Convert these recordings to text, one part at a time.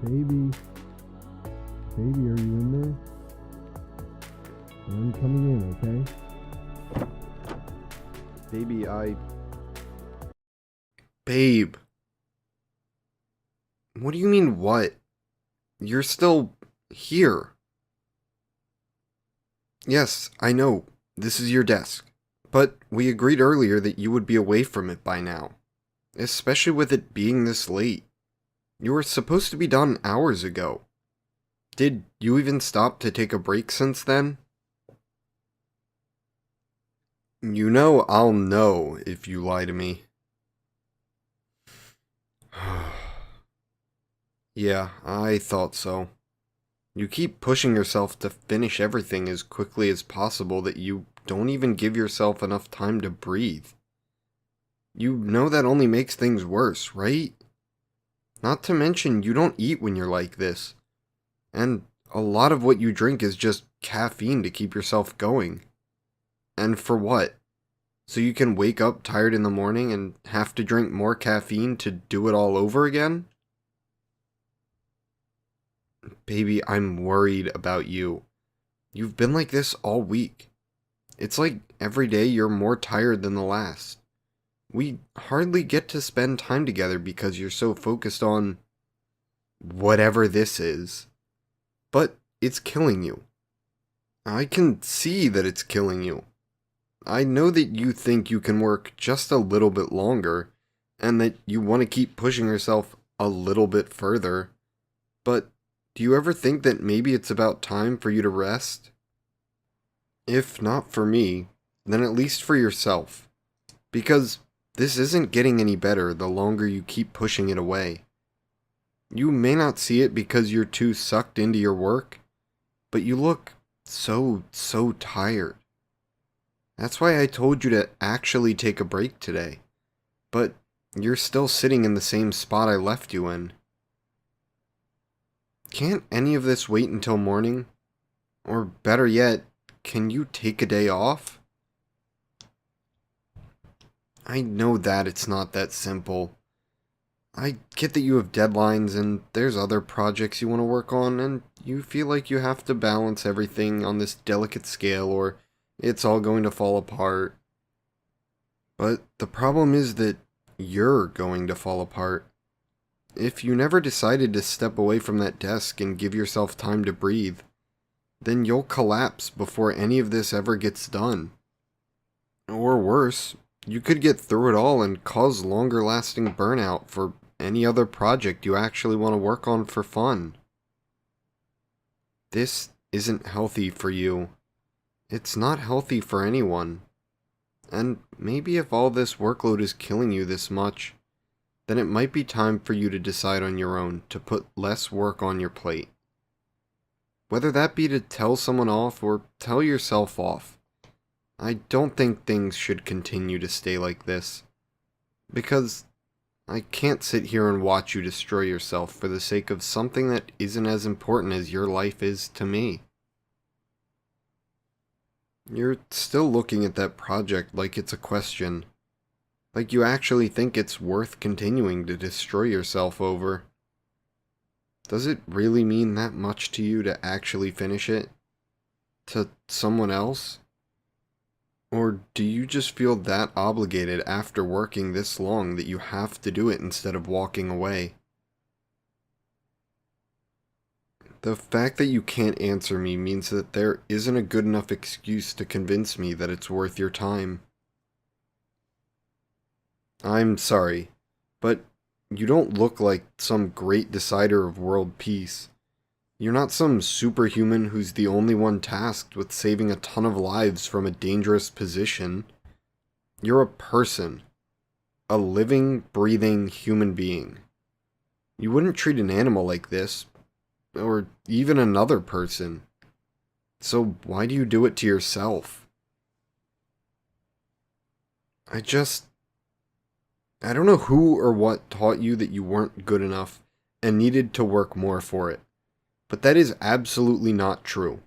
Baby, baby, are you in there? I'm coming in, okay? Baby, Babe. What do you mean, what? You're still here. Yes, I know. This is your desk. But we agreed earlier that you would be away from it by now. Especially with it being this late. You were supposed to be done hours ago. Did you even stop to take a break since then? You know I'll know if you lie to me. Yeah, I thought so. You keep pushing yourself to finish everything as quickly as possible that you don't even give yourself enough time to breathe. You know that only makes things worse, right? Not to mention, you don't eat when you're like this. And a lot of what you drink is just caffeine to keep yourself going. And for what? So you can wake up tired in the morning and have to drink more caffeine to do it all over again? Baby, I'm worried about you. You've been like this all week. It's like every day you're more tired than the last. We hardly get to spend time together because you're so focused on whatever this is. But it's killing you. I can see that it's killing you. I know that you think you can work just a little bit longer and that you want to keep pushing yourself a little bit further. But do you ever think that maybe it's about time for you to rest? If not for me, then at least for yourself. Because this isn't getting any better the longer you keep pushing it away. You may not see it because you're too sucked into your work, but you look so tired. That's why I told you to actually take a break today. But you're still sitting in the same spot I left you in. Can't any of this wait until morning? Or better yet, can you take a day off? I know that it's not that simple. I get that you have deadlines and there's other projects you want to work on, and you feel like you have to balance everything on this delicate scale or it's all going to fall apart. But the problem is that you're going to fall apart. If you never decided to step away from that desk and give yourself time to breathe, then you'll collapse before any of this ever gets done. Or worse, you could get through it all and cause longer lasting burnout for any other project you actually want to work on for fun. This isn't healthy for you. It's not healthy for anyone. And maybe if all this workload is killing you this much, then it might be time for you to decide on your own to put less work on your plate. Whether that be to tell someone off or tell yourself off. I don't think things should continue to stay like this. Because I can't sit here and watch you destroy yourself for the sake of something that isn't as important as your life is to me. You're still looking at that project like it's a question. Like you actually think it's worth continuing to destroy yourself over. Does it really mean that much to you to actually finish it? To someone else? Or do you just feel that obligated after working this long that you have to do it instead of walking away? The fact that you can't answer me means that there isn't a good enough excuse to convince me that it's worth your time. I'm sorry, but you don't look like some great decider of world peace. You're not some superhuman who's the only one tasked with saving a ton of lives from a dangerous position. You're a person. A living, breathing human being. You wouldn't treat an animal like this, or even another person. So why do you do it to yourself? I just... I don't know who or what taught you that you weren't good enough and needed to work more for it. But that is absolutely not true.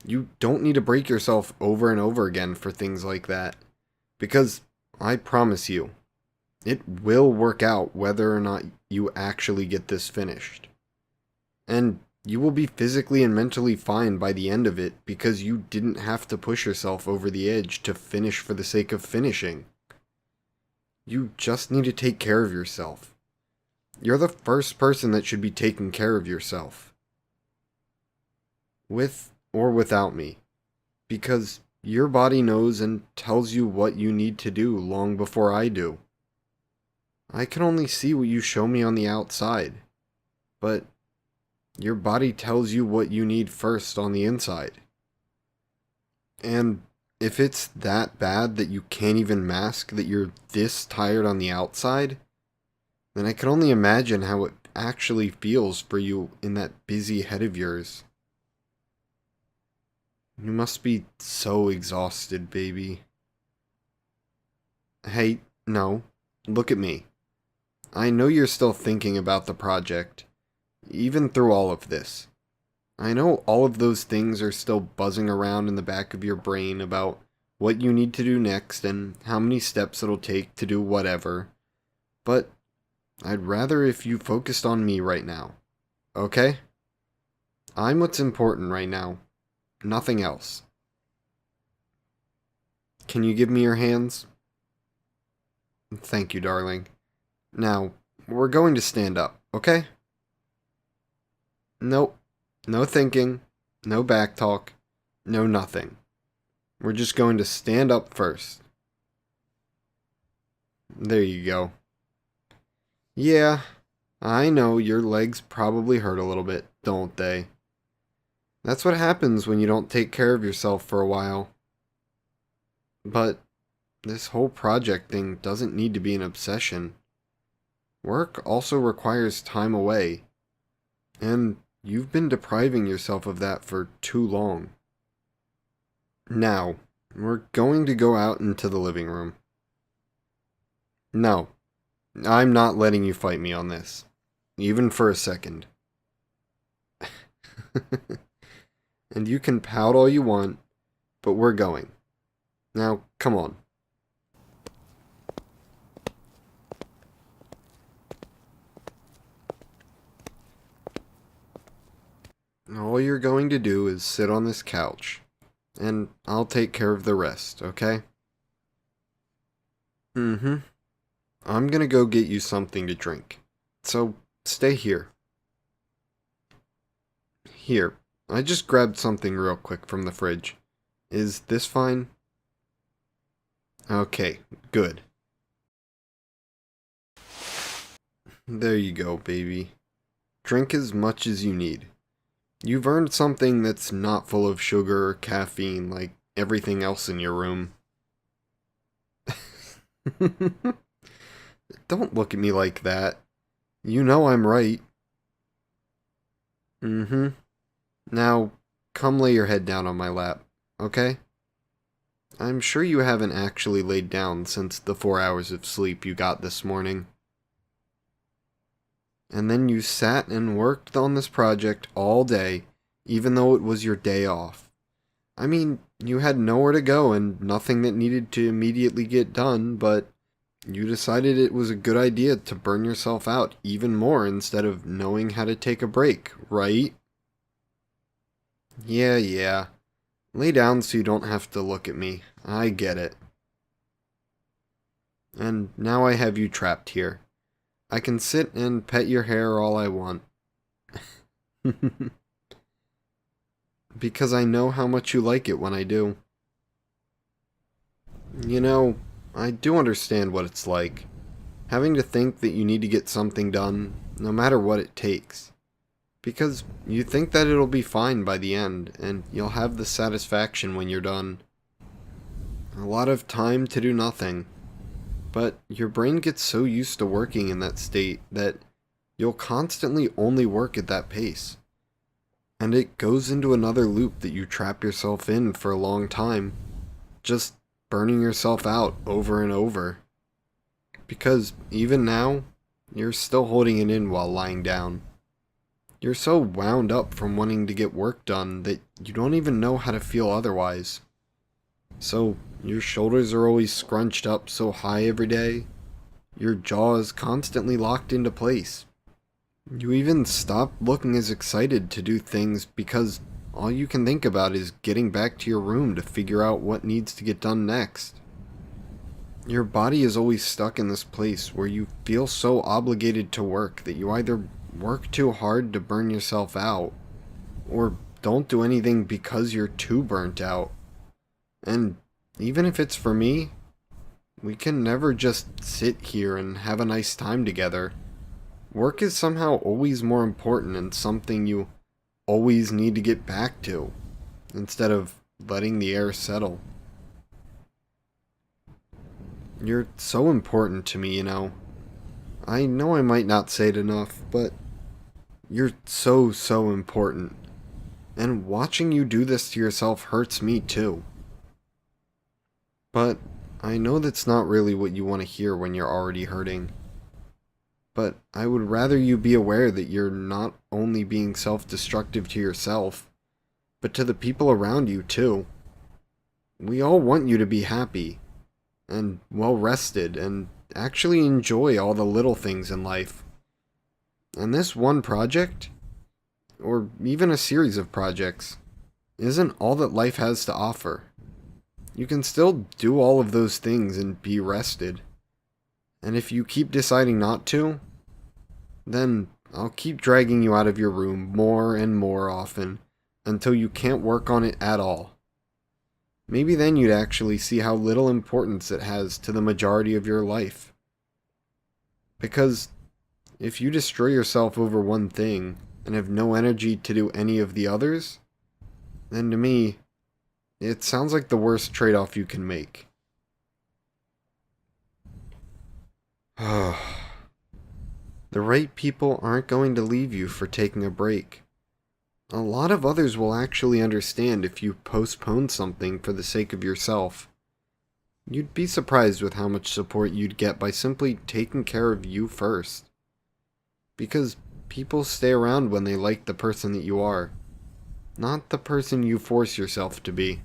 You don't need to break yourself over and over again for things like that. Because I promise you, it will work out whether or not you actually get this finished. And you will be physically and mentally fine by the end of it because you didn't have to push yourself over the edge to finish for the sake of finishing. You just need to take care of yourself. You're the first person that should be taking care of yourself. With or without me. Because your body knows and tells you what you need to do long before I do. I can only see what you show me on the outside. But your body tells you what you need first on the inside. And if it's that bad that you can't even mask that you're this tired on the outside, then I can only imagine how it actually feels for you in that busy head of yours. You must be so exhausted, baby. Hey, no, look at me. I know you're still thinking about the project, even through all of this. I know all of those things are still buzzing around in the back of your brain about what you need to do next and how many steps it'll take to do whatever, but I'd rather if you focused on me right now, okay? I'm what's important right now, nothing else. Can you give me your hands? Thank you, darling. Now, we're going to stand up, okay? Nope. No thinking, no back talk, no nothing. We're just going to stand up first. There you go. Yeah, I know your legs probably hurt a little bit, don't they? That's what happens when you don't take care of yourself for a while. But this whole project thing doesn't need to be an obsession. Work also requires time away. And you've been depriving yourself of that for too long. Now, we're going to go out into the living room. No, I'm not letting you fight me on this, even for a second. And you can pout all you want, but we're going. Now, come on. All you're going to do is sit on this couch, and I'll take care of the rest, okay? Mm-hmm. I'm gonna go get you something to drink, so stay here. Here, I just grabbed something real quick from the fridge. Is this fine? Okay, good. There you go, baby. Drink as much as you need. You've earned something that's not full of sugar or caffeine like everything else in your room. Don't look at me like that. You know I'm right. Mm-hmm. Now, come lay your head down on my lap, okay? I'm sure you haven't actually laid down since the 4 hours of sleep you got this morning. And then you sat and worked on this project all day, even though it was your day off. I mean, you had nowhere to go and nothing that needed to immediately get done, but you decided it was a good idea to burn yourself out even more instead of knowing how to take a break, right? Yeah. Lay down so you don't have to look at me. I get it. And now I have you trapped here. I can sit and pet your hair all I want. Because I know how much you like it when I do. You know, I do understand what it's like. Having to think that you need to get something done, no matter what it takes. Because you think that it'll be fine by the end, and you'll have the satisfaction when you're done. A lot of time to do nothing. But your brain gets so used to working in that state that you'll constantly only work at that pace. And it goes into another loop that you trap yourself in for a long time, just burning yourself out over and over. Because even now, you're still holding it in while lying down. You're so wound up from wanting to get work done that you don't even know how to feel otherwise. So, your shoulders are always scrunched up so high every day. Your jaw is constantly locked into place. You even stop looking as excited to do things because all you can think about is getting back to your room to figure out what needs to get done next. Your body is always stuck in this place where you feel so obligated to work that you either work too hard to burn yourself out, or don't do anything because you're too burnt out. And even if it's for me, we can never just sit here and have a nice time together. Work is somehow always more important and something you always need to get back to, instead of letting the air settle. You're so important to me, you know. I know I might not say it enough, but you're so, so important. And watching you do this to yourself hurts me too. But I know that's not really what you want to hear when you're already hurting. But I would rather you be aware that you're not only being self-destructive to yourself, but to the people around you too. We all want you to be happy, and well rested, and actually enjoy all the little things in life. And this one project, or even a series of projects, isn't all that life has to offer. You can still do all of those things and be rested. And if you keep deciding not to, then I'll keep dragging you out of your room more and more often until you can't work on it at all. Maybe then you'd actually see how little importance it has to the majority of your life. Because if you destroy yourself over one thing and have no energy to do any of the others, then to me, it sounds like the worst trade-off you can make. The right people aren't going to leave you for taking a break. A lot of others will actually understand if you postpone something for the sake of yourself. You'd be surprised with how much support you'd get by simply taking care of you first. Because people stay around when they like the person that you are, not the person you force yourself to be.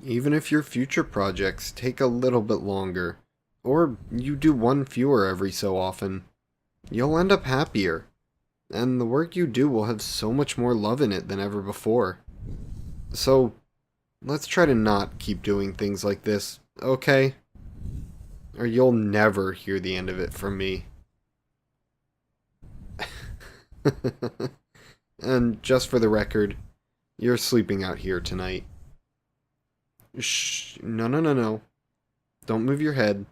Even if your future projects take a little bit longer, or you do one fewer every so often, you'll end up happier, and the work you do will have so much more love in it than ever before. So, let's try to not keep doing things like this, okay? Or you'll never hear the end of it from me. And just for the record, you're sleeping out here tonight. Shh, no. Don't move your head.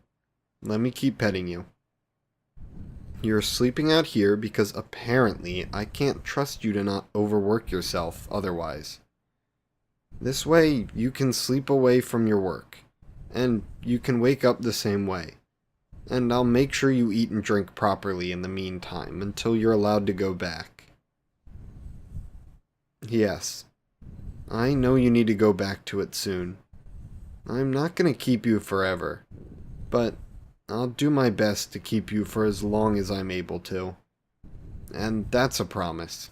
Let me keep petting you. You're sleeping out here because apparently I can't trust you to not overwork yourself otherwise. This way, you can sleep away from your work, and you can wake up the same way. And I'll make sure you eat and drink properly in the meantime until you're allowed to go back. Yes, I know you need to go back to it soon. I'm not going to keep you forever, but I'll do my best to keep you for as long as I'm able to. And that's a promise.